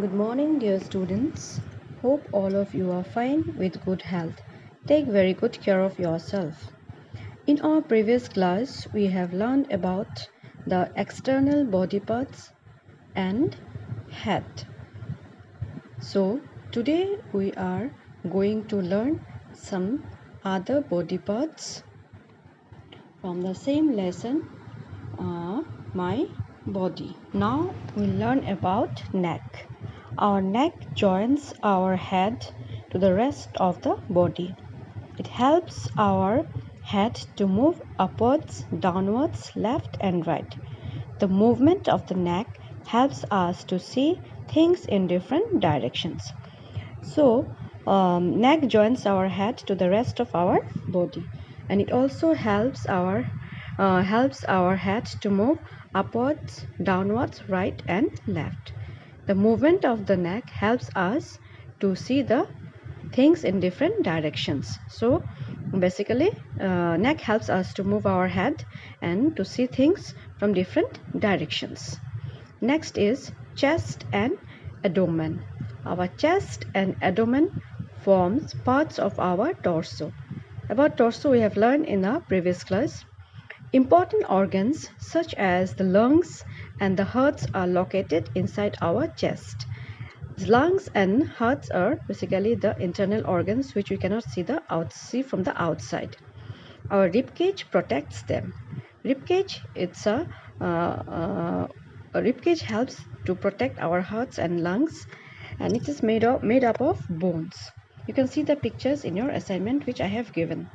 Good morning, dear students. Hope all of you are fine with good health. Take very good care of yourself. In our previous class, we have learned about the external body parts and head. So, today we are going to learn some other body parts from the same lesson, my body. Now we learn about neck. Our neck joins our head to the rest of the body. It helps our head to move upwards, downwards, left and right. The movement of the neck helps us to see things in different directions. So, neck joins our head to the rest of our body, and it also helps our head to move upwards, downwards, right, and left. The movement of the neck helps us to see the things in different directions. So, basically, neck helps us to move our head and to see things from different directions. Next is chest and abdomen. Our chest and abdomen forms parts of our torso. About torso we have learned in our previous class. Important organs such as the lungs and the hearts are located inside our chest. The lungs and hearts are basically the internal organs which we cannot see from the outside. Our rib cage protects them. Rib cage, a rib cage helps to protect our hearts and lungs, and it is made up of bones. You can see the pictures in your assignment which I have given.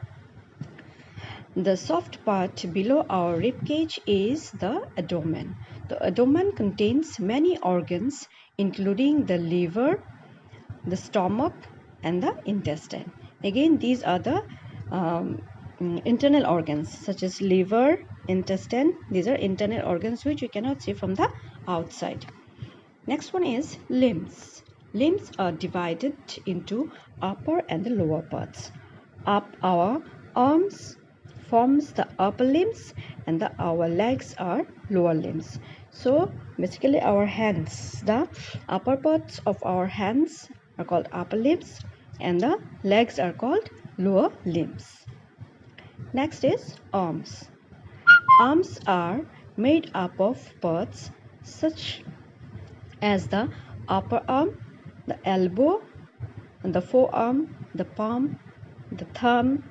The soft part below our rib cage is the abdomen. The abdomen contains many organs including the liver, the stomach and the intestine. Again, these are the internal organs such as liver, intestine. These are internal organs which you cannot see from the outside. Next one is limbs. Limbs are divided into upper and the lower parts. Our arms forms the upper limbs and our legs are lower limbs. So basically our hands, the upper parts of our hands are called upper limbs and the legs are called lower limbs. Next is arms. Arms are made up of parts such as the upper arm, the elbow, the forearm, the palm, the thumb,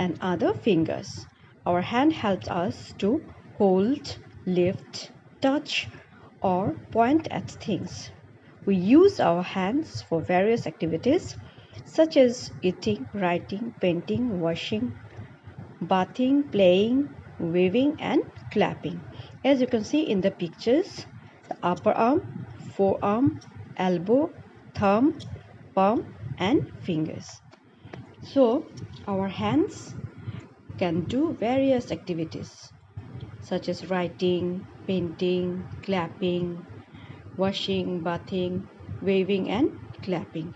and other fingers. Our hand helps us to hold, lift, touch, or point at things. We use our hands for various activities such as eating, writing, painting, washing, bathing, playing, waving, and clapping. As you can see in the pictures, the upper arm, forearm, elbow, thumb, palm, and fingers. So, our hands can do various activities such as writing, painting, clapping, washing, bathing, waving, and clapping.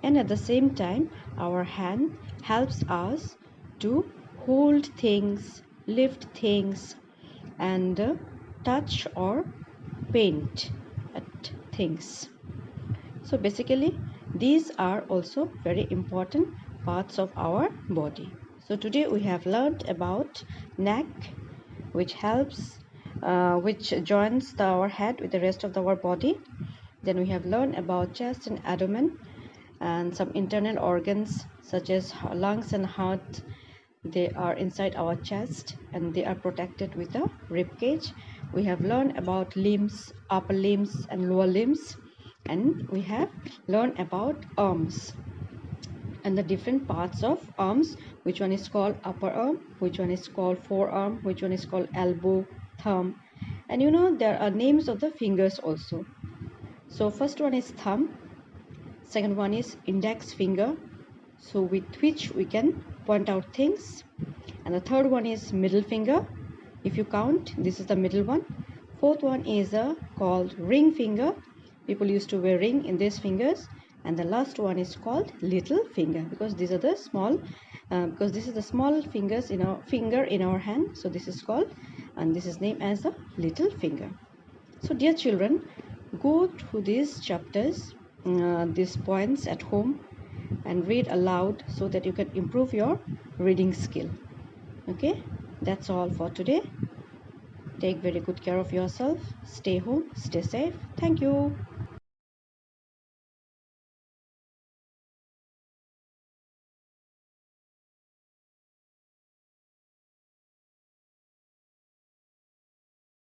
And at the same time, our hand helps us to hold things, lift things, and touch or paint at things. So basically, these are also very important parts of our body. So today we have learned about neck, which joins our head with the rest of our body. Then we have learned about chest and abdomen and some internal organs such as lungs and heart. They are inside our chest and they are protected with a rib cage. We have learned about limbs, upper limbs and lower limbs, and we have learned about arms and the different parts of arms, which one is called upper arm, which one is called forearm, which one is called elbow, thumb, and there are names of the fingers also. So first one is thumb, second one is index finger, so with which we can point out things, and the third one is middle finger. If you count, this is the middle one. Fourth one is called ring finger. People used to wear ring in these fingers. And the last one is called little finger, because these are the small because this is the small fingers in our finger in our hand, so this is called, and this is named as the little finger. So dear children, go through these chapters, these points at home, and read aloud so that you can improve your reading skill. Okay, that's all for today. Take very good care of yourself. Stay home, stay safe. Thank you.